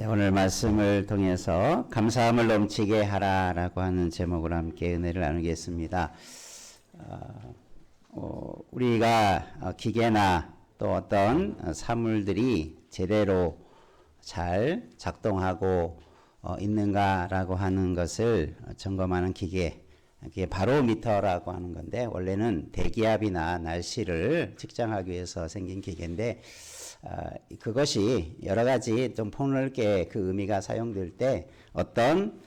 오늘 말씀을 통해서 감사함을 넘치게 하라라고 하는 제목으로 함께 은혜를 나누겠습니다. 우리가 기계나 또 어떤 사물들이 제대로 잘 작동하고 있는가라고 하는 것을 점검하는 기계, 그게 바로미터라고 하는 건데, 원래는 대기압이나 날씨를 측정하기 위해서 생긴 기계인데, 그것이 여러 가지 좀 폭넓게 그 의미가 사용될 때 어떤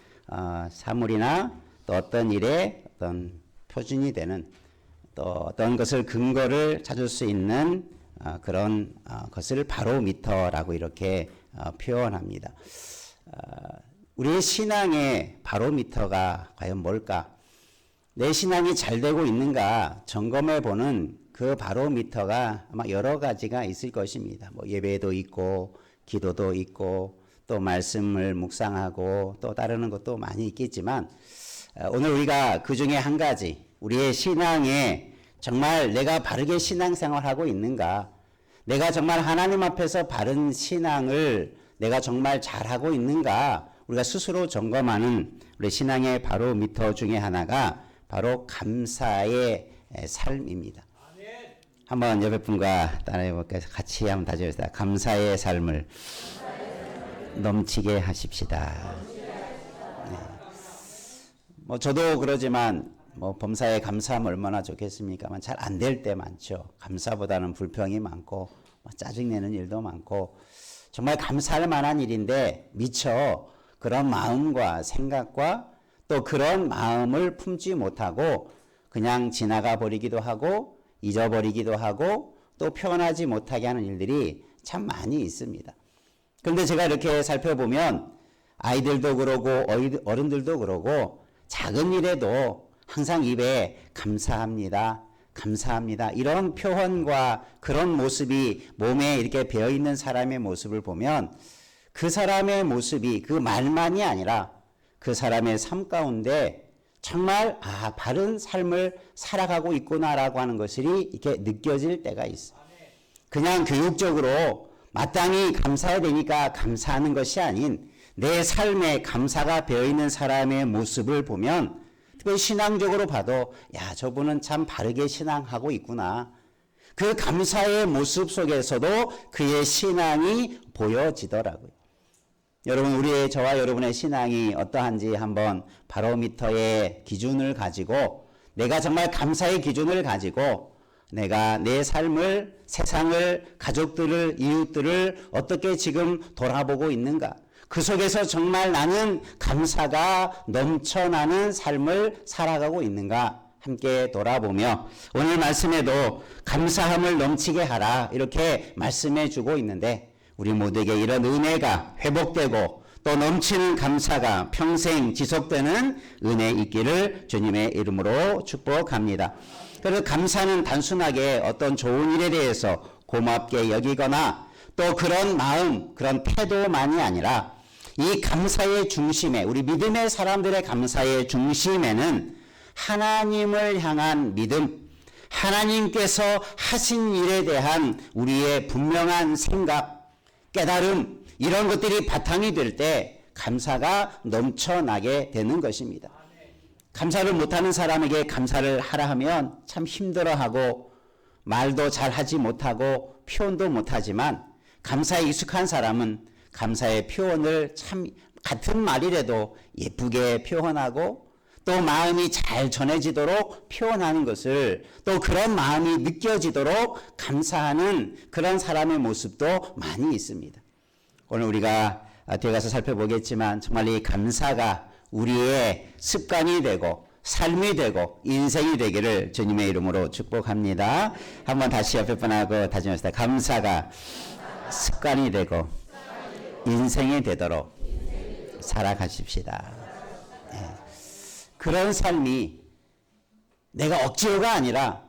사물이나 또 어떤 일에 어떤 표준이 되는, 또 어떤 것을 근거를 찾을 수 있는 그런 것을 바로미터라고 이렇게 표현합니다. 우리의 신앙의 바로미터가 과연 뭘까? 내 신앙이 잘 되고 있는가 점검해 보는 그 바로미터가 아마 여러 가지가 있을 것입니다. 뭐 예배도 있고 기도도 있고 또 말씀을 묵상하고 또 따르는 것도 많이 있겠지만, 오늘 우리가 그 중에 한 가지, 우리의 신앙에 정말 내가 바르게 신앙생활하고 있는가, 내가 정말 하나님 앞에서 바른 신앙을 내가 정말 잘하고 있는가, 우리가 스스로 점검하는 우리 신앙의 바로미터 중에 하나가 바로 감사의 삶입니다. 한번 옆에 분과 따라해 볼까요? 같이 한번 다져봅시다. 감사의 삶을 넘치게 하십시다. 네. 뭐 저도 그러지만 뭐 범사에 감사하면 얼마나 좋겠습니까만 잘 안 될 때 많죠. 감사보다는 불평이 많고 짜증내는 일도 많고, 정말 감사할 만한 일인데 미처 그런 마음과 생각과 또 그런 마음을 품지 못하고 그냥 지나가 버리기도 하고 잊어버리기도 하고 또 표현하지 못하게 하는 일들이 참 많이 있습니다. 그런데 제가 이렇게 살펴보면 아이들도 그러고 어른들도 그러고 작은 일에도 항상 입에 감사합니다, 감사합니다 이런 표현과 그런 모습이 몸에 이렇게 배어있는 사람의 모습을 보면, 그 사람의 모습이 그 말만이 아니라 그 사람의 삶 가운데 정말 바른 삶을 살아가고 있구나라고 하는 것이 이렇게 느껴질 때가 있어요. 그냥 교육적으로 마땅히 감사해야 되니까 감사하는 것이 아닌 내 삶에 감사가 배어있는 사람의 모습을 보면, 특별히 신앙적으로 봐도 야, 저분은 참 바르게 신앙하고 있구나, 그 감사의 모습 속에서도 그의 신앙이 보여지더라고요. 여러분, 저와 여러분의 신앙이 어떠한지 한번 바로미터의 기준을 가지고, 내가 정말 감사의 기준을 가지고 내가 내 삶을, 세상을, 가족들을, 이웃들을 어떻게 지금 돌아보고 있는가, 그 속에서 정말 나는 감사가 넘쳐나는 삶을 살아가고 있는가 함께 돌아보며, 오늘 말씀에도 감사함을 넘치게 하라 이렇게 말씀해 주고 있는데, 우리 모두에게 이런 은혜가 회복되고 또 넘치는 감사가 평생 지속되는 은혜 있기를 주님의 이름으로 축복합니다. 그래서 감사는 단순하게 어떤 좋은 일에 대해서 고맙게 여기거나 또 그런 마음, 그런 태도만이 아니라, 이 감사의 중심에, 우리 믿음의 사람들의 감사의 중심에는 하나님을 향한 믿음, 하나님께서 하신 일에 대한 우리의 분명한 생각, 깨달음, 이런 것들이 바탕이 될 때 감사가 넘쳐나게 되는 것입니다. 감사를 못하는 사람에게 감사를 하라 하면 참 힘들어하고 말도 잘 하지 못하고 표현도 못하지만, 감사에 익숙한 사람은 감사의 표현을 참 같은 말이라도 예쁘게 표현하고 또 마음이 잘 전해지도록 표현하는 것을, 또 그런 마음이 느껴지도록 감사하는 그런 사람의 모습도 많이 있습니다. 오늘 우리가 뒤에 가서 살펴보겠지만 정말 이 감사가 우리의 습관이 되고 삶이 되고 인생이 되기를 주님의 이름으로 축복합니다. 한번 다시 옆에 분하고 다짐합시다. 감사가 습관이 되고 인생이 되도록 살아가십시다. 네. 그런 삶이 내가 억지로가 아니라,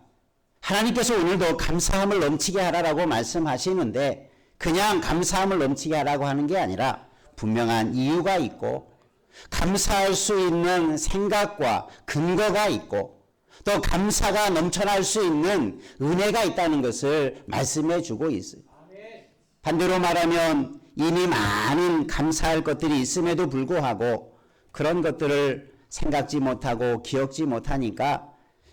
하나님께서 오늘도 감사함을 넘치게 하라고 말씀하시는데 그냥 감사함을 넘치게 하라고 하는 게 아니라 분명한 이유가 있고 감사할 수 있는 생각과 근거가 있고 또 감사가 넘쳐날 수 있는 은혜가 있다는 것을 말씀해 주고 있어요. 반대로 말하면 이미 많은 감사할 것들이 있음에도 불구하고 그런 것들을 생각지 못하고 기억지 못하니까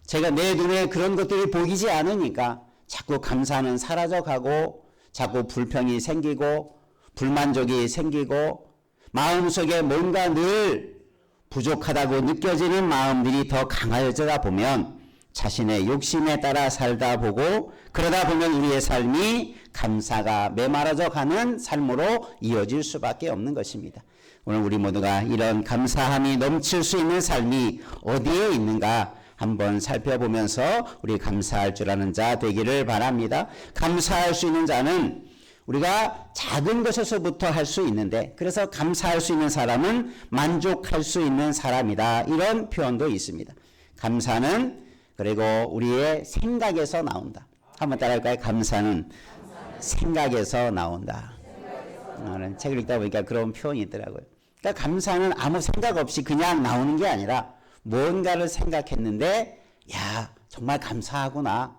제가 내 눈에 그런 것들이 보이지 않으니까 자꾸 감사는 사라져가고 자꾸 불평이 생기고 불만족이 생기고 마음속에 뭔가 늘 부족하다고 느껴지는 마음들이 더 강해져가 보면 자신의 욕심에 따라 살다 보고 그러다 보면 우리의 삶이 감사가 메마르져 가는 삶으로 이어질 수밖에 없는 것입니다. 오늘 우리 모두가 이런 감사함이 넘칠 수 있는 삶이 어디에 있는가 한번 살펴보면서 우리 감사할 줄 아는 자 되기를 바랍니다. 감사할 수 있는 자는 우리가 작은 것에서부터 할 수 있는데 그래서 감사할 수 있는 사람은 만족할 수 있는 사람이다. 이런 표현도 있습니다. 감사는 그리고 우리의 생각에서 나온다. 한번 따라할까요? 감사는 생각에서 나온다. 책을 읽다 보니까 그런 표현이 있더라고요. 그러니까 감사는 아무 생각 없이 그냥 나오는 게 아니라 뭔가를 생각했는데 야 정말 감사하구나.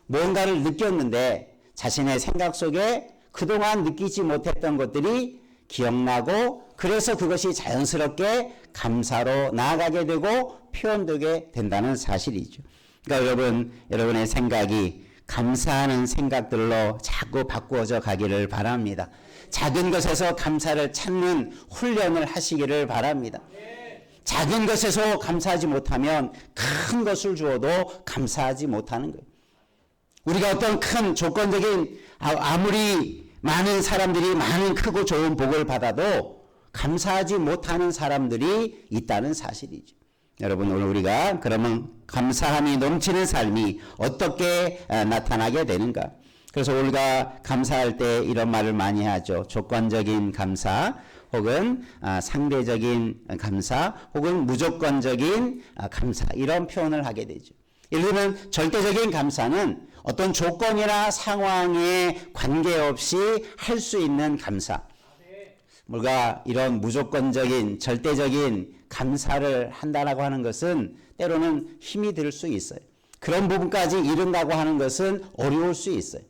뭔가를 느꼈는데 자신의 생각 속에 그동안 느끼지 못했던 것들이 기억나고 그래서 그것이 자연스럽게 감사로 나아가게 되고 표현되게 된다는 사실이죠. 그러니까 여러분의 생각이 감사하는 생각들로 자꾸 바꾸어져 가기를 바랍니다. 작은 것에서 감사를 찾는 훈련을 하시기를 바랍니다. 작은 것에서 감사하지 못하면 큰 것을 주어도 감사하지 못하는 거예요. 우리가 어떤 큰 조건적인 아무리 많은 사람들이 많은 크고 좋은 복을 받아도 감사하지 못하는 사람들이 있다는 사실이죠. 여러분 오늘 우리가 그러면 감사함이 넘치는 삶이 어떻게 나타나게 되는가? 그래서 우리가 감사할 때 이런 말을 많이 하죠. 조건적인 감사 혹은 상대적인 감사 혹은 무조건적인 감사 이런 표현을 하게 되죠. 예를 들면 절대적인 감사는 어떤 조건이나 상황에 관계없이 할 수 있는 감사. 우리가 이런 무조건적인 절대적인 감사를 한다라고 하는 것은 때로는 힘이 들 수 있어요. 그런 부분까지 이룬다고 하는 것은 어려울 수 있어요.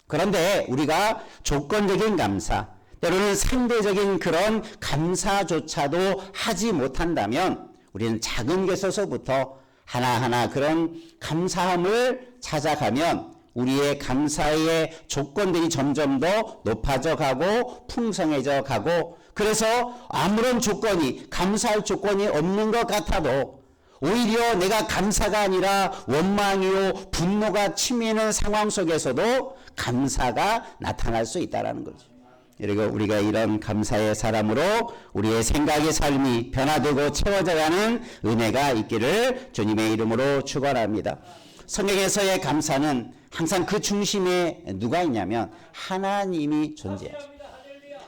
그런데 우리가 조건적인 감사, 때로는 상대적인 그런 감사조차도 하지 못한다면 우리는 작은 것에서부터 하나하나 그런 감사함을 찾아가면 우리의 감사의 조건들이 점점 더 높아져 가고 풍성해져 가고 그래서 아무런 조건이 감사할 조건이 없는 것 같아도 오히려 내가 감사가 아니라 원망이요 분노가 치미는 상황 속에서도 감사가 나타날 수 있다는 거죠. 그리고 우리가 이런 감사의 사람으로 우리의 생각의 삶이 변화되고 채워져가는 은혜가 있기를 주님의 이름으로 축원합니다. 성경에서의 감사는 항상 그 중심에 누가 있냐면 하나님이 존재하죠.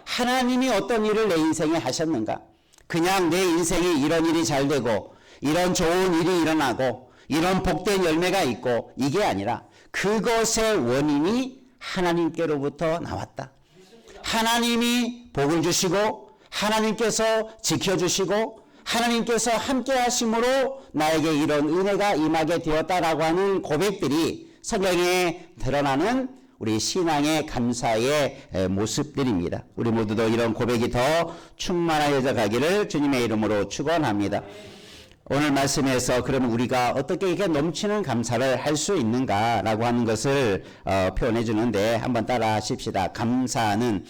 하나님이 어떤 일을 내 인생에 하셨는가? 그냥 내 인생이 이런 일이 잘 되고 이런 좋은 일이 일어나고 이런 복된 열매가 있고 이게 아니라 그것의 원인이 하나님께로부터 나왔다. 하나님이 복을 주시고 하나님께서 지켜주시고 하나님께서 함께 하심으로 나에게 이런 은혜가 임하게 되었다라고 하는 고백들이 성경에 드러나는 우리 신앙의 감사의 모습들입니다. 우리 모두도 이런 고백이 더 충만하여져 가기를 주님의 이름으로 축원합니다. 오늘 말씀에서 그러면 우리가 어떻게 이렇게 넘치는 감사를 할 수 있는가라고 하는 것을 표현해 주는데 한번 따라 하십시다. 감사는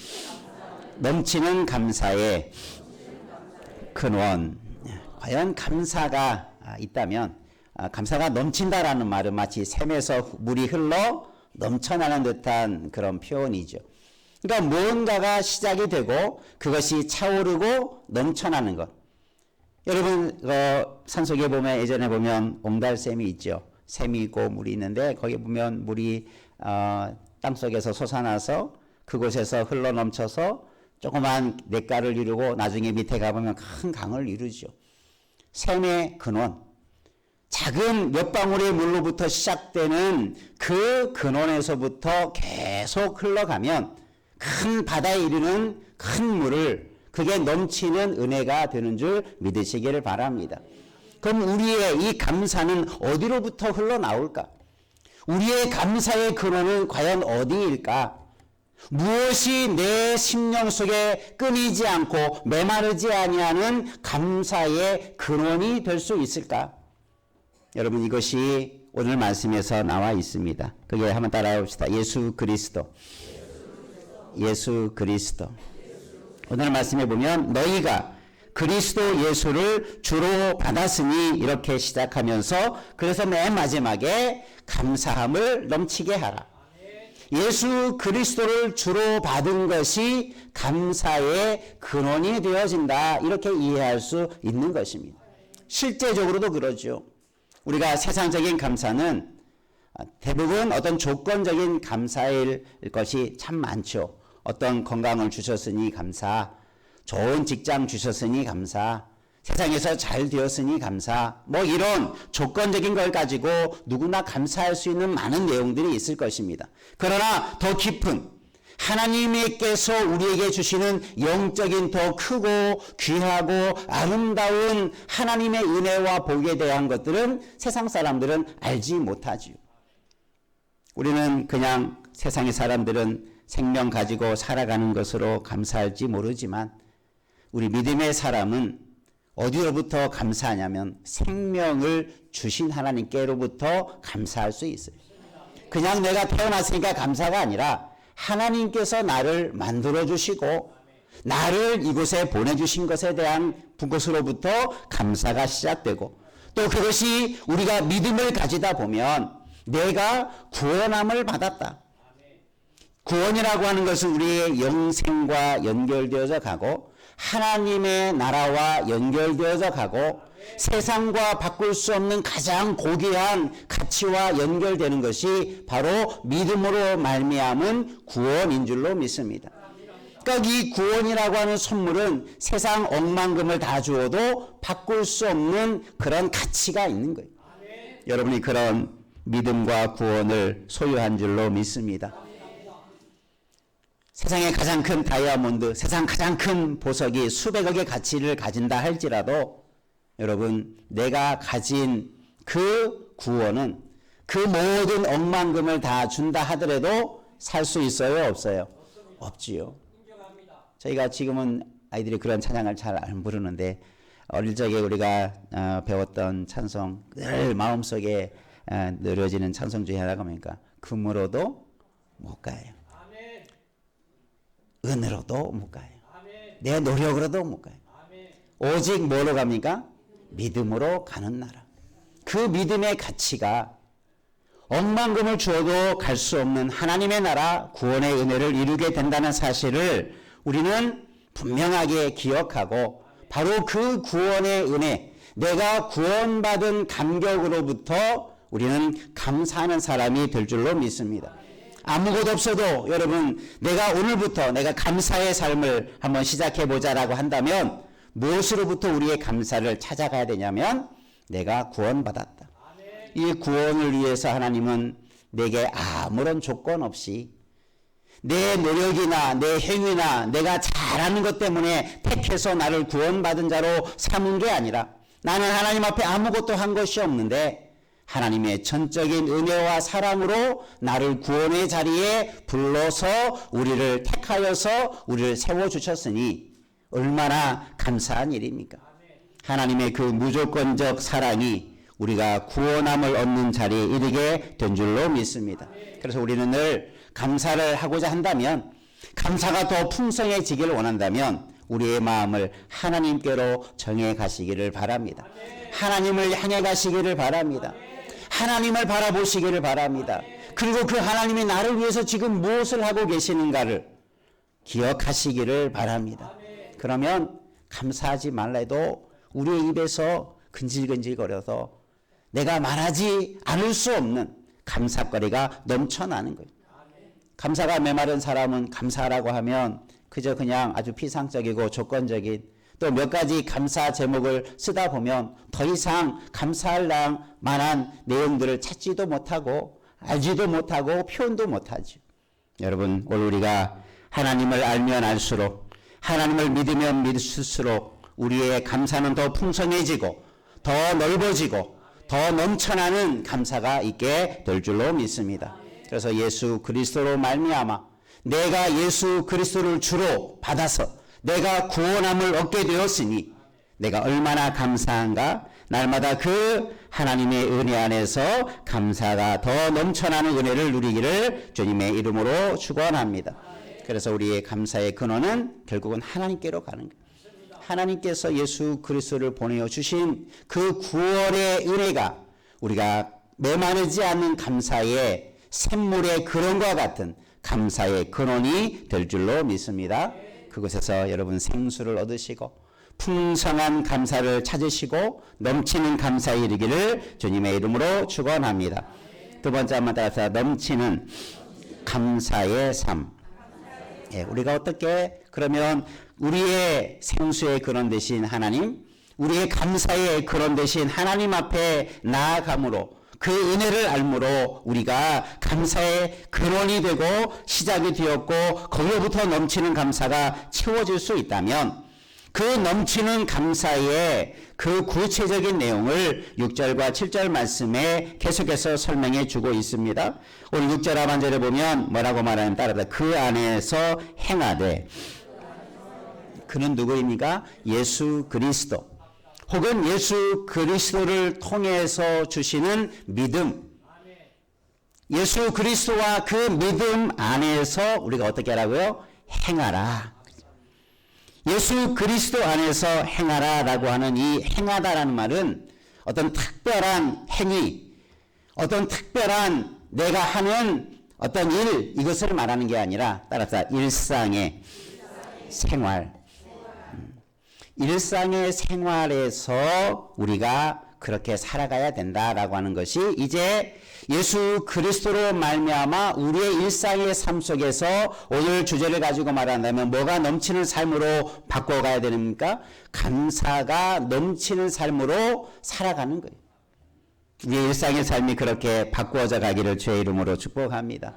넘치는 감사의 근원. 과연 감사가 있다면 감사가 넘친다라는 말은 마치 샘에서 물이 흘러 넘쳐나는 듯한 그런 표현이죠. 그러니까 무언가가 시작이 되고 그것이 차오르고 넘쳐나는 것. 여러분 산속에 보면 예전에 보면 옹달샘이 있죠. 샘이 있고 물이 있는데 거기 보면 물이 땅속에서 솟아나서 그곳에서 흘러 넘쳐서 조그만 냇가를 이루고 나중에 밑에 가보면 큰 강을 이루죠. 샘의 근원, 작은 몇 방울의 물로부터 시작되는 그 근원에서부터 계속 흘러가면 큰 바다에 이르는 큰 물을 그게 넘치는 은혜가 되는 줄 믿으시기를 바랍니다. 그럼 우리의 이 감사는 어디로부터 흘러나올까? 우리의 감사의 근원은 과연 어디일까? 무엇이 내 심령 속에 끊이지 않고 메마르지 아니하는 감사의 근원이 될 수 있을까? 여러분, 이것이 오늘 말씀에서 나와 있습니다. 그게 한번 따라해 봅시다. 예수 그리스도. 예수 그리스도. 오늘 말씀에 보면 너희가 그리스도 예수를 주로 받았으니 이렇게 시작하면서 그래서 맨 마지막에 감사함을 넘치게 하라. 예수 그리스도를 주로 받은 것이 감사의 근원이 되어진다. 이렇게 이해할 수 있는 것입니다. 실제적으로도 그러죠. 우리가 세상적인 감사는 대부분 어떤 조건적인 감사일 것이 참 많죠. 어떤 건강을 주셨으니 감사, 좋은 직장 주셨으니 감사, 세상에서 잘 되었으니 감사, 뭐 이런 조건적인 걸 가지고 누구나 감사할 수 있는 많은 내용들이 있을 것입니다. 그러나 더 깊은 하나님께서 우리에게 주시는 영적인 더 크고 귀하고 아름다운 하나님의 은혜와 복에 대한 것들은 세상 사람들은 알지 못하지요. 우리는 그냥 세상의 사람들은 생명 가지고 살아가는 것으로 감사할지 모르지만 우리 믿음의 사람은 어디로부터 감사하냐면 생명을 주신 하나님께로부터 감사할 수 있어요. 그냥 내가 태어났으니까 감사가 아니라 하나님께서 나를 만들어 주시고 나를 이곳에 보내주신 것에 대한 그것으로부터 감사가 시작되고 또 그것이 우리가 믿음을 가지다 보면 내가 구원함을 받았다. 구원이라고 하는 것은 우리의 영생과 연결되어져 가고 하나님의 나라와 연결되어져 가고 세상과 바꿀 수 없는 가장 고귀한 가치와 연결되는 것이 바로 믿음으로 말미암은 구원인 줄로 믿습니다. 그러니까 이 구원이라고 하는 선물은 세상 억만금을 다 주어도 바꿀 수 없는 그런 가치가 있는 거예요. 여러분이 그런 믿음과 구원을 소유한 줄로 믿습니다. 세상의 가장 큰 다이아몬드, 세상 가장 큰 보석이 수백억의 가치를 가진다 할지라도 여러분, 내가 가진 그 구원은 그 모든 억만금을 다 준다 하더라도 살 수 있어요? 없어요? 없지요. 저희가 지금은 아이들이 그런 찬양을 잘 안 부르는데 어릴 적에 우리가 배웠던 찬송, 늘 마음속에 느려지는 찬송 중에 하나가 뭡니까? 금으로도 못 가요. 은으로도 못 가요. 내 노력으로도 못 가요. 오직 뭐로 갑니까? 믿음으로 가는 나라. 그 믿음의 가치가 억만금을 주어도 갈 수 없는 하나님의 나라 구원의 은혜를 이루게 된다는 사실을 우리는 분명하게 기억하고 바로 그 구원의 은혜, 내가 구원받은 감격으로부터 우리는 감사하는 사람이 될 줄로 믿습니다. 아무것도 없어도 여러분 내가 오늘부터 내가 감사의 삶을 한번 시작해보자라고 한다면 무엇으로부터 우리의 감사를 찾아가야 되냐면 내가 구원받았다. 이 구원을 위해서 하나님은 내게 아무런 조건 없이 내 노력이나 내 행위나 내가 잘하는 것 때문에 택해서 나를 구원받은 자로 삼은 게 아니라 나는 하나님 앞에 아무것도 한 것이 없는데 하나님의 전적인 은혜와 사랑으로 나를 구원의 자리에 불러서 우리를 택하여서 우리를 세워주셨으니 얼마나 감사한 일입니까? 하나님의 그 무조건적 사랑이 우리가 구원함을 얻는 자리에 이르게 된 줄로 믿습니다. 그래서 우리는 늘 감사를 하고자 한다면 감사가 더 풍성해지기를 원한다면 우리의 마음을 하나님께로 정해 가시기를 바랍니다. 하나님을 향해 가시기를 바랍니다. 하나님을 바라보시기를 바랍니다. 그리고 그 하나님이 나를 위해서 지금 무엇을 하고 계시는가를 기억하시기를 바랍니다. 그러면 감사하지 말라 해도 우리의 입에서 근질근질거려서 내가 말하지 않을 수 없는 감사거리가 넘쳐나는 거예요. 감사가 메마른 사람은 감사라고 하면 그저 그냥 아주 피상적이고 조건적인 또 몇 가지 감사 제목을 쓰다 보면 더 이상 감사할 만한 내용들을 찾지도 못하고 알지도 못하고 표현도 못하죠. 여러분, 오늘 우리가 하나님을 알면 알수록 하나님을 믿으면 믿을수록 우리의 감사는 더 풍성해지고 더 넓어지고 더 넘쳐나는 감사가 있게 될 줄로 믿습니다. 그래서 예수 그리스도로 말미암아 내가 예수 그리스도를 주로 받아서 내가 구원함을 얻게 되었으니 내가 얼마나 감사한가. 날마다 그 하나님의 은혜 안에서 감사가 더 넘쳐나는 은혜를 누리기를 주님의 이름으로 축원합니다. 그래서 우리의 감사의 근원은 결국은 하나님께로 가는 거예요. 하나님께서 예수 그리스도를 보내어 주신 그 구원의 은혜가 우리가 메마르지 않는 감사의 샘물의 근원과 같은 감사의 근원이 될 줄로 믿습니다. 그곳에서 여러분 생수를 얻으시고 풍성한 감사를 찾으시고 넘치는 감사에 이르기를 주님의 이름으로 축원합니다. 두 번째 한번 따라서 넘치는 감사의 삶. 예, 우리가 어떻게 그러면 우리의 생수의 근원 되신 하나님, 우리의 감사의 근원 되신 하나님 앞에 나아감으로 그 은혜를 알므로 우리가 감사의 근원이 되고 시작이 되었고 거기로부터 넘치는 감사가 채워질 수 있다면 그 넘치는 감사의 그 구체적인 내용을 6절과 7절 말씀에 계속해서 설명해 주고 있습니다. 오늘 6절 하반절에 보면 뭐라고 말하냐면 따라서 그 안에서 행하되, 그는 누구입니까? 예수 그리스도 혹은 예수 그리스도를 통해서 주시는 믿음, 예수 그리스도와 그 믿음 안에서 우리가 어떻게 하라고요? 행하라. 예수 그리스도 안에서 행하라 라고 하는 이 행하다라는 말은 어떤 특별한 행위, 어떤 특별한 내가 하는 어떤 일, 이것을 말하는 게 아니라 따라서 일상의 생활, 일상의 생활에서 우리가 그렇게 살아가야 된다라고 하는 것이 이제 예수 그리스도로 말미암아 우리의 일상의 삶 속에서 오늘 주제를 가지고 말한다면 뭐가 넘치는 삶으로 바꿔가야 됩니까? 감사가 넘치는 삶으로 살아가는 거예요. 우리의 일상의 삶이 그렇게 바꾸어져 가기를 주의 이름으로 축복합니다.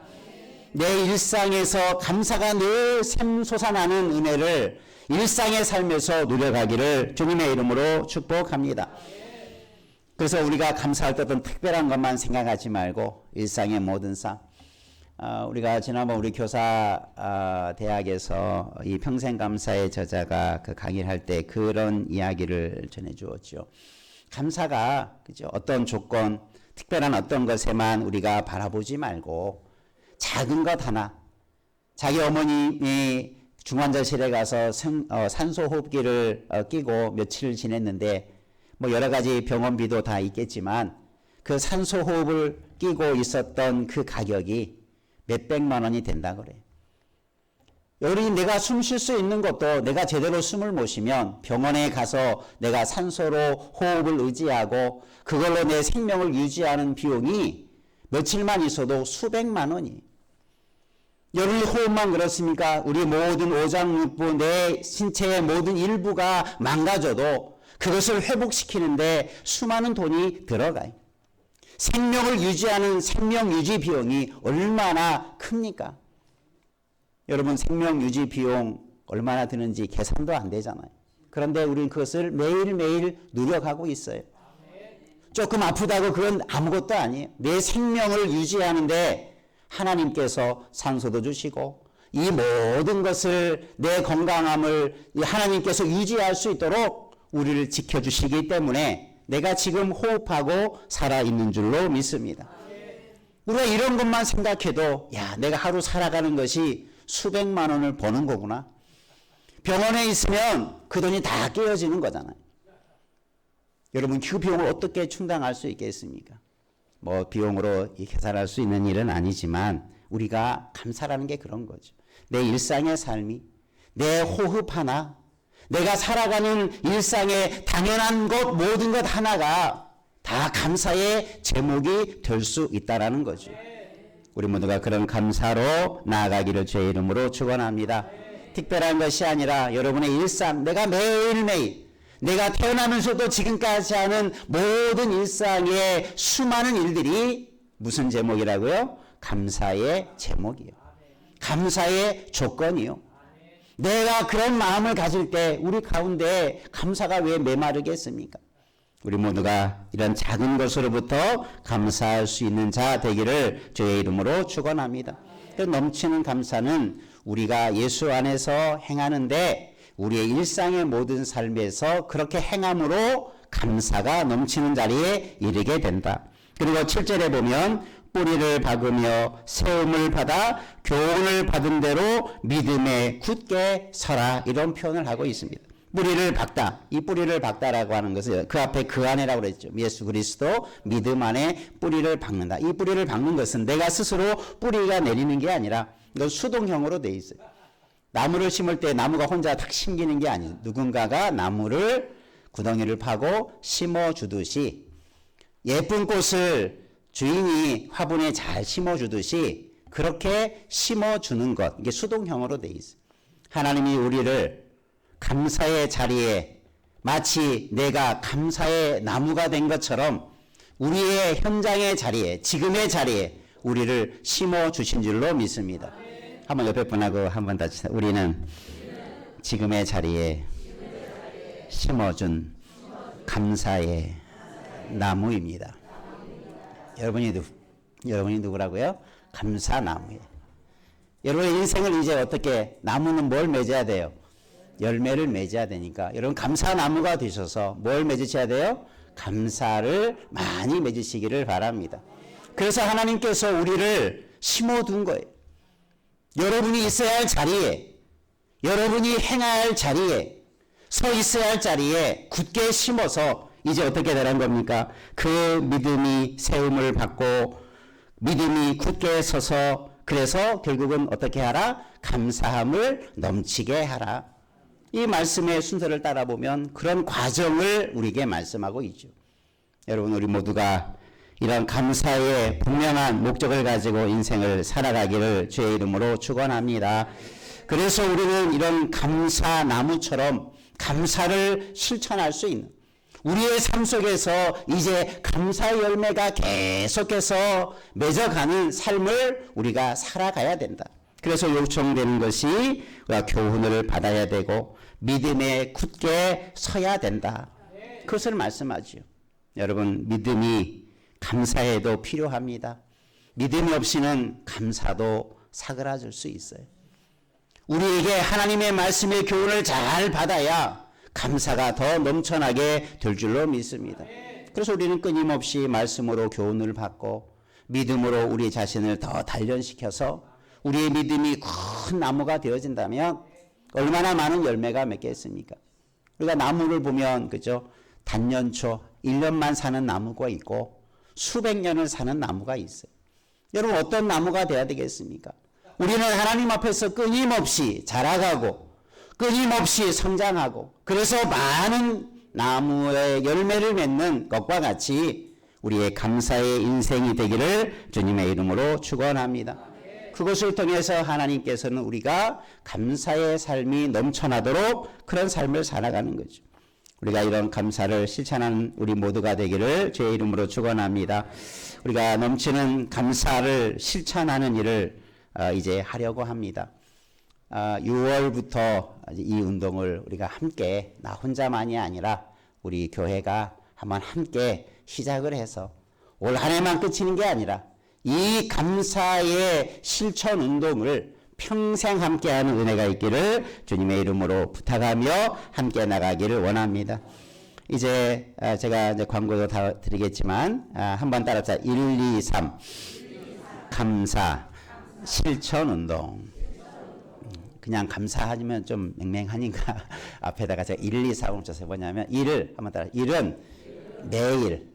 내 일상에서 감사가 늘 샘솟아나는 은혜를 일상의 삶에서 누려가기를 주님의 이름으로 축복합니다. 그래서 우리가 감사할 때 어떤 특별한 것만 생각하지 말고 일상의 모든 삶. 우리가 지난번 우리 교사 대학에서 이 평생감사의 저자가 그 강의를 할 때 그런 이야기를 전해주었죠. 감사가 그죠? 어떤 조건, 특별한 어떤 것에만 우리가 바라보지 말고 작은 것 하나, 자기 어머님이 중환자실에 가서 산소호흡기를 끼고 며칠 지냈는데 뭐 여러 가지 병원비도 다 있겠지만 그 산소호흡을 끼고 있었던 그 가격이 몇백만 원이 된다 그래요. 여기 내가 숨 쉴 수 있는 것도 내가 제대로 숨을 못 쉬면 병원에 가서 내가 산소로 호흡을 의지하고 그걸로 내 생명을 유지하는 비용이 며칠만 있어도 수백만 원이. 여러분의 호흡만 그렇습니까? 우리 모든 오장육부 내 신체의 모든 일부가 망가져도 그것을 회복시키는데 수많은 돈이 들어가요. 생명을 유지하는 생명 유지 비용이 얼마나 큽니까? 여러분 생명 유지 비용 얼마나 드는지 계산도 안 되잖아요. 그런데 우리는 그것을 매일매일 누려가고 있어요. 조금 아프다고 그건 아무것도 아니에요. 내 생명을 유지하는데 하나님께서 산소도 주시고 이 모든 것을 내 건강함을 하나님께서 유지할 수 있도록 우리를 지켜주시기 때문에 내가 지금 호흡하고 살아있는 줄로 믿습니다. 우리가 이런 것만 생각해도 야, 내가 하루 살아가는 것이 수백만 원을 버는 거구나. 병원에 있으면 그 돈이 다 깨어지는 거잖아요. 여러분 그 비용을 어떻게 충당할 수 있겠습니까? 뭐 비용으로 계산할 수 있는 일은 아니지만 우리가 감사라는 게 그런 거죠. 내 일상의 삶이, 내 호흡 하나, 내가 살아가는 일상의 당연한 것 모든 것 하나가 다 감사의 제목이 될 수 있다라는 거죠. 우리 모두가 그런 감사로 나아가기를 주의 이름으로 축원합니다. 특별한 것이 아니라 여러분의 일상, 내가 매일매일 내가 태어나면서도 지금까지 하는 모든 일상의 수많은 일들이 무슨 제목이라고요? 감사의 제목이요. 감사의 조건이요. 내가 그런 마음을 가질 때 우리 가운데 감사가 왜 메마르겠습니까? 우리 모두가 이런 작은 것으로부터 감사할 수 있는 자 되기를 주의 이름으로 축원합니다. 넘치는 감사는 우리가 예수 안에서 행하는데 우리의 일상의 모든 삶에서 그렇게 행함으로 감사가 넘치는 자리에 이르게 된다. 그리고 7절에 보면 뿌리를 박으며 세움을 받아 교훈을 받은 대로 믿음에 굳게 서라, 이런 표현을 하고 있습니다. 뿌리를 박다. 이 뿌리를 박다라고 하는 것은 그 앞에 그 안에라고 그랬죠. 예수 그리스도 믿음 안에 뿌리를 박는다. 이 뿌리를 박는 것은 내가 스스로 뿌리가 내리는 게 아니라 이건 수동형으로 돼 있어요. 나무를 심을 때 나무가 혼자 탁 심기는 게 아니에요. 누군가가 나무를 구덩이를 파고 심어주듯이, 예쁜 꽃을 주인이 화분에 잘 심어주듯이 그렇게 심어주는 것, 이게 수동형으로 돼 있어요. 하나님이 우리를 감사의 자리에 마치 내가 감사의 나무가 된 것처럼 우리의 현장의 자리에, 지금의 자리에 우리를 심어주신 줄로 믿습니다. 한번 옆에 분하고 한번 다시, 우리는 지금의 자리에 심어준 감사의 나무입니다. 여러분이 누구라고요? 감사나무예요. 여러분의 인생을 이제 어떻게, 나무는 뭘 맺어야 돼요? 열매를 맺어야 되니까 여러분 감사나무가 되셔서 뭘 맺으셔야 돼요? 감사를 많이 맺으시기를 바랍니다. 그래서 하나님께서 우리를 심어둔 거예요. 여러분이 있어야 할 자리에, 여러분이 행해야 할 자리에, 서 있어야 할 자리에 굳게 심어서 이제 어떻게 되는 겁니까? 그 믿음이 세움을 받고 믿음이 굳게 서서, 그래서 결국은 어떻게 하라? 감사함을 넘치게 하라. 이 말씀의 순서를 따라보면 그런 과정을 우리에게 말씀하고 있죠. 여러분, 우리 모두가 이런 감사의 분명한 목적을 가지고 인생을 살아가기를 주의 이름으로 축원합니다. 그래서 우리는 이런 감사나무처럼 감사를 실천할 수 있는, 우리의 삶 속에서 이제 감사 열매가 계속해서 맺어가는 삶을 우리가 살아가야 된다. 그래서 요청되는 것이 우리가 교훈을 받아야 되고 믿음에 굳게 서야 된다. 그것을 말씀하죠. 여러분, 믿음이 감사에도 필요합니다. 믿음이 없이는 감사도 사그라질 수 있어요. 우리에게 하나님의 말씀의 교훈을 잘 받아야 감사가 더 넘쳐나게 될 줄로 믿습니다. 그래서 우리는 끊임없이 말씀으로 교훈을 받고 믿음으로 우리 자신을 더 단련시켜서 우리의 믿음이 큰 나무가 되어진다면 얼마나 많은 열매가 맺겠습니까? 우리가 나무를 보면, 그죠? 단년초 1년만 사는 나무가 있고 수백 년을 사는 나무가 있어요. 여러분, 어떤 나무가 돼야 되겠습니까? 우리는 하나님 앞에서 끊임없이 자라가고 끊임없이 성장하고, 그래서 많은 나무의 열매를 맺는 것과 같이 우리의 감사의 인생이 되기를 주님의 이름으로 축원합니다. 그것을 통해서 하나님께서는 우리가 감사의 삶이 넘쳐나도록 그런 삶을 살아가는 거죠. 우리가 이런 감사를 실천하는 우리 모두가 되기를 주의 이름으로 축원합니다. 우리가 넘치는 감사를 실천하는 일을 이제 하려고 합니다. 6월부터 이 운동을 우리가 함께, 나 혼자만이 아니라 우리 교회가 한번 함께 시작을 해서 올 한 해만 끝이는 게 아니라 이 감사의 실천 운동을 평생 함께하는 은혜가 있기를 주님의 이름으로 부탁하며 함께 나가기를 원합니다. 이제 제가 이제 광고도 다 드리겠지만 한번 따라서 1, 2, 3 감사 실천 운동. 그냥 감사하면 좀 맹맹하니까 앞에다가 제가 1, 2, 3을 써서 뭐냐면 1을 한번 따라. 1은 매일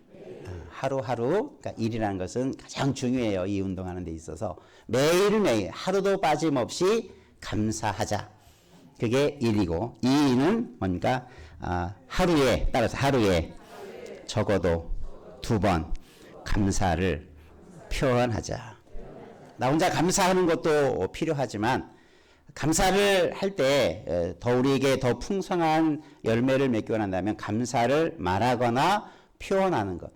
하루하루, 그러니까 일이라는 것은 가장 중요해요. 이 운동하는 데 있어서 매일매일 하루도 빠짐없이 감사하자. 그게 1이고 2는 뭔가 하루에, 따라서 하루에 적어도 2번 감사를 표현하자. 나 혼자 감사하는 것도 필요하지만 감사를 할 때 더 우리에게 더 풍성한 열매를 맺기 원한다면 감사를 말하거나 표현하는 것.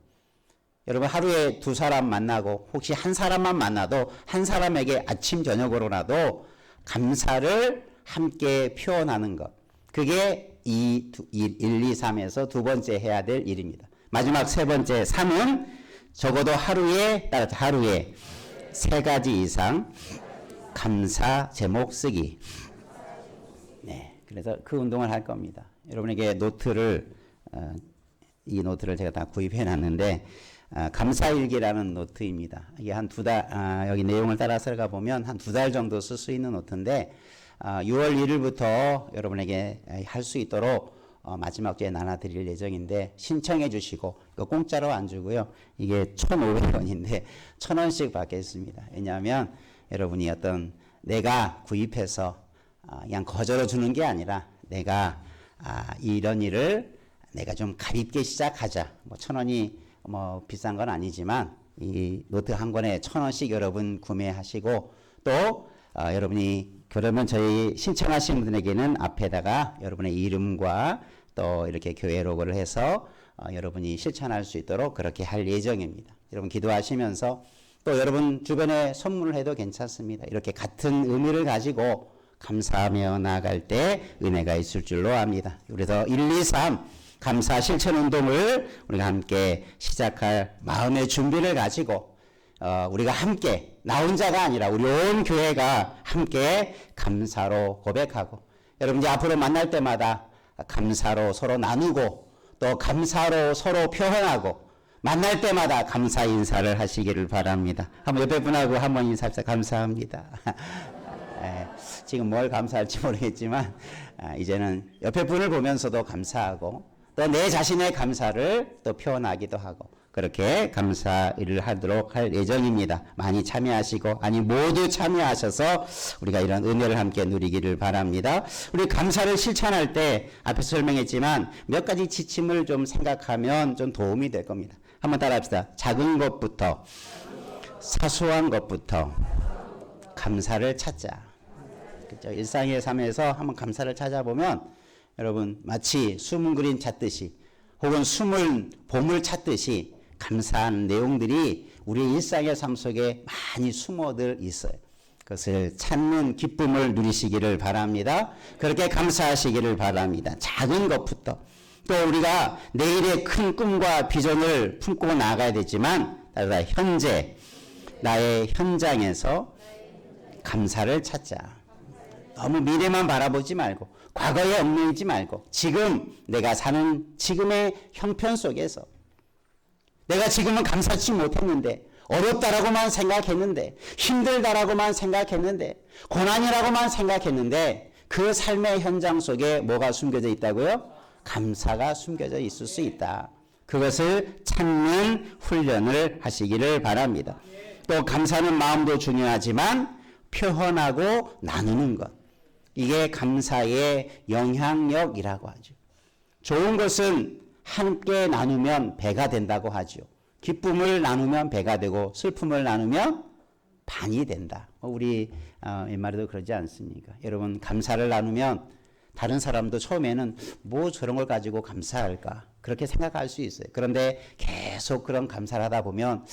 여러분, 하루에 2사람 만나고 혹시 한 사람만 만나도 한 사람에게 아침 저녁으로라도 감사를 함께 표현하는 것. 그게 1, 2, 3에서 두 번째 해야 될 일입니다. 마지막 세 번째 3은 적어도 하루에 3가지 이상 감사 제목 쓰기. 네, 그래서 그 운동을 할 겁니다. 여러분에게 이 노트를 제가 다 구입해 놨는데, 감사일기라는 노트입니다. 이게 한 두 달, 여기 내용을 따라서 가 보면 한 두 달 정도 쓸 수 있는 노트인데, 6월 1일부터 여러분에게 할 수 있도록 마지막 주에 나눠드릴 예정인데, 신청해 주시고, 이거 공짜로 안 주고요. 이게 1,500원인데 1,000원씩 받겠습니다. 왜냐하면 여러분이 내가 구입해서 그냥 거저로 주는 게 아니라, 내가 이런 일을 내가 좀 가볍게 시작하자. 뭐 1,000원이 뭐 비싼 건 아니지만 이 노트 한 권에 1,000원씩 여러분 구매하시고, 또 여러분이 그러면 저희 신청하신 분에게는 앞에다가 여러분의 이름과 또 이렇게 교회 로고를 해서 여러분이 실천할 수 있도록 그렇게 할 예정입니다. 여러분 기도하시면서 또 여러분 주변에 선물을 해도 괜찮습니다. 이렇게 같은 의미를 가지고 감사하며 나아갈 때 은혜가 있을 줄로 압니다. 그래서 1, 2, 3 감사 실천 운동을 우리가 함께 시작할 마음의 준비를 가지고 우리가 함께, 나 혼자가 아니라 우리 온 교회가 함께 감사로 고백하고, 여러분 이제 앞으로 만날 때마다 감사로 서로 나누고, 또 감사로 서로 표현하고, 만날 때마다 감사 인사를 하시기를 바랍니다. 한번 옆에 분하고 한번 인사합시다. 감사합니다. 지금 뭘 감사할지 모르겠지만 이제는 옆에 분을 보면서도 감사하고, 또 내 자신의 감사를 또 표현하기도 하고, 그렇게 감사를 하도록 할 예정입니다. 많이 참여하시고, 모두 참여하셔서 우리가 이런 은혜를 함께 누리기를 바랍니다. 우리 감사를 실천할 때 앞에서 설명했지만 몇 가지 지침을 좀 생각하면 좀 도움이 될 겁니다. 한번 따라합시다. 작은 것부터, 사소한 것부터 감사를 찾자. 그렇죠? 일상의 삶에서 한번 감사를 찾아보면 여러분 마치 숨은 그림 찾듯이, 혹은 숨은 보물 찾듯이 감사한 내용들이 우리 일상의 삶 속에 많이 숨어들 있어요. 그것을 찾는 기쁨을 누리시기를 바랍니다. 그렇게 감사하시기를 바랍니다. 작은 것부터. 또 우리가 내일의 큰 꿈과 비전을 품고 나아가야 되지만, 따라 현재 나의 현장에서 감사를 찾자. 너무 미래만 바라보지 말고, 과거에 얽매이지 말고, 지금 내가 사는 지금의 형편 속에서 내가 지금은 감사치 못했는데, 어렵다라고만 생각했는데, 힘들다라고만 생각했는데, 고난이라고만 생각했는데, 그 삶의 현장 속에 뭐가 숨겨져 있다고요? 감사가 숨겨져 있을 수 있다. 그것을 찾는 훈련을 하시기를 바랍니다. 또 감사는 마음도 중요하지만 표현하고 나누는 것, 이게 감사의 영향력이라고 하죠. 좋은 것은 함께 나누면 배가 된다고 하죠. 기쁨을 나누면 배가 되고, 슬픔을 나누면 반이 된다. 우리 옛말에도 그러지 않습니까? 여러분, 감사를 나누면 다른 사람도 처음에는 뭐 저런 걸 가지고 감사할까, 그렇게 생각할 수 있어요. 그런데 계속 그런 감사를 하다 보면,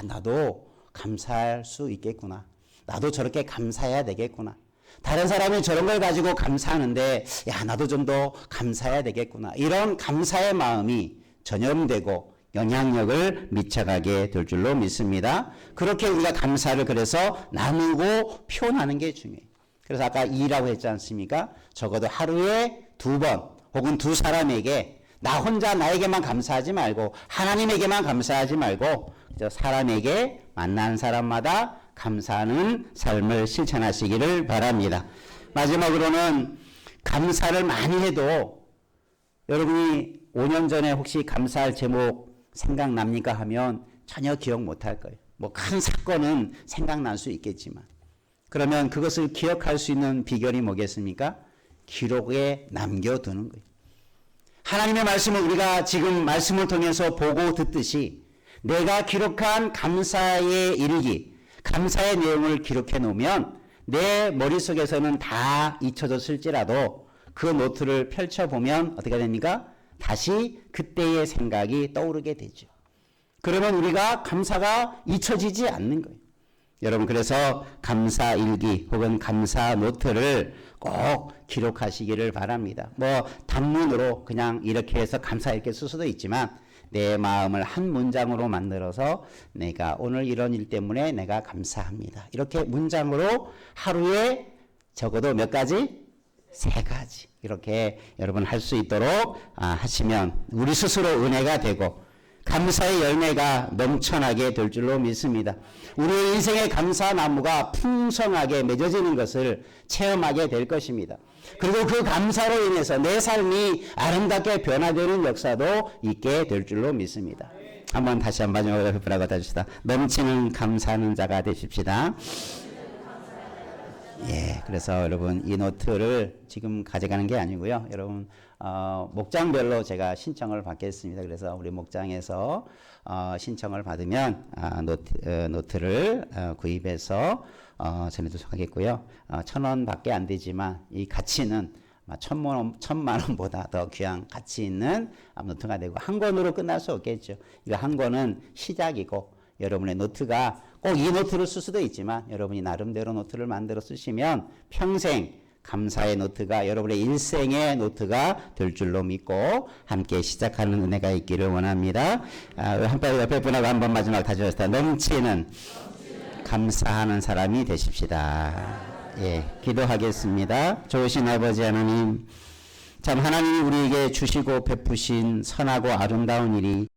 나도 감사할 수 있겠구나, 나도 저렇게 감사해야 되겠구나, 다른 사람이 저런 걸 가지고 감사하는데 나도 좀 더 감사해야 되겠구나, 이런 감사의 마음이 전염되고 영향력을 미쳐가게 될 줄로 믿습니다. 그렇게 우리가 감사를 그래서 나누고 표현하는 게 중요해요. 그래서 아까 2라고 했지 않습니까? 적어도 하루에 2번 혹은 2사람에게, 나 혼자 나에게만 감사하지 말고, 하나님에게만 감사하지 말고, 사람에게, 만난 사람마다 감사하는 삶을 실천하시기를 바랍니다. 마지막으로는 감사를 많이 해도, 여러분이 5년 전에 혹시 감사할 제목 생각납니까 하면 전혀 기억 못할 거예요. 뭐 큰 사건은 생각날 수 있겠지만, 그러면 그것을 기억할 수 있는 비결이 뭐겠습니까? 기록에 남겨두는 거예요. 하나님의 말씀을 우리가 지금 말씀을 통해서 보고 듣듯이, 내가 기록한 감사의 일기, 감사의 내용을 기록해 놓으면 내 머릿속에서는 다 잊혀졌을지라도 그 노트를 펼쳐보면 어떻게 됩니까? 다시 그때의 생각이 떠오르게 되죠. 그러면 우리가 감사가 잊혀지지 않는 거예요. 여러분, 그래서 감사 일기 혹은 감사 노트를 꼭 기록하시기를 바랍니다. 뭐 단문으로 그냥 이렇게 해서 감사 이렇게 쓸 수도 있지만, 내 마음을 한 문장으로 만들어서 내가 오늘 이런 일 때문에 내가 감사합니다. 이렇게 문장으로 하루에 적어도 몇 가지? 3가지. 이렇게 여러분 할 수 있도록 하시면 우리 스스로 은혜가 되고 감사의 열매가 넘쳐나게 될 줄로 믿습니다. 우리의 인생의 감사 나무가 풍성하게 맺어지는 것을 체험하게 될 것입니다. 그리고 그 감사로 인해서 내 삶이 아름답게 변화되는 역사도 있게 될 줄로 믿습니다. 한번 다시 한 마지막으로 흡을하고 다시다. 넘치는 감사하는 자가 되십시다. 예, 그래서 여러분 이 노트를 지금 가져가는 게 아니고요. 여러분 목장별로 제가 신청을 받겠습니다. 그래서 우리 목장에서 신청을 받으면 노트를 구입해서 전해도록 하겠고요. 1,000원밖에 안 되지만 이 가치는 1,000만 원보다 더 귀한 가치 있는 노트가 되고 한 권으로 끝날 수 없겠죠. 이거 한 권은 시작이고 여러분의 노트가 꼭 이 노트를 쓸 수도 있지만 여러분이 나름대로 노트를 만들어 쓰시면 평생 감사의 노트가 여러분의 일생의 노트가 될 줄로 믿고 함께 시작하는 은혜가 있기를 원합니다. 옆에 분하고 한번 마지막 다시 합시다. 넘치는 감사하는 사람이 되십시다. 예, 기도하겠습니다. 좋으신 아버지 하나님, 참 하나님이 우리에게 주시고 베푸신 선하고 아름다운 일이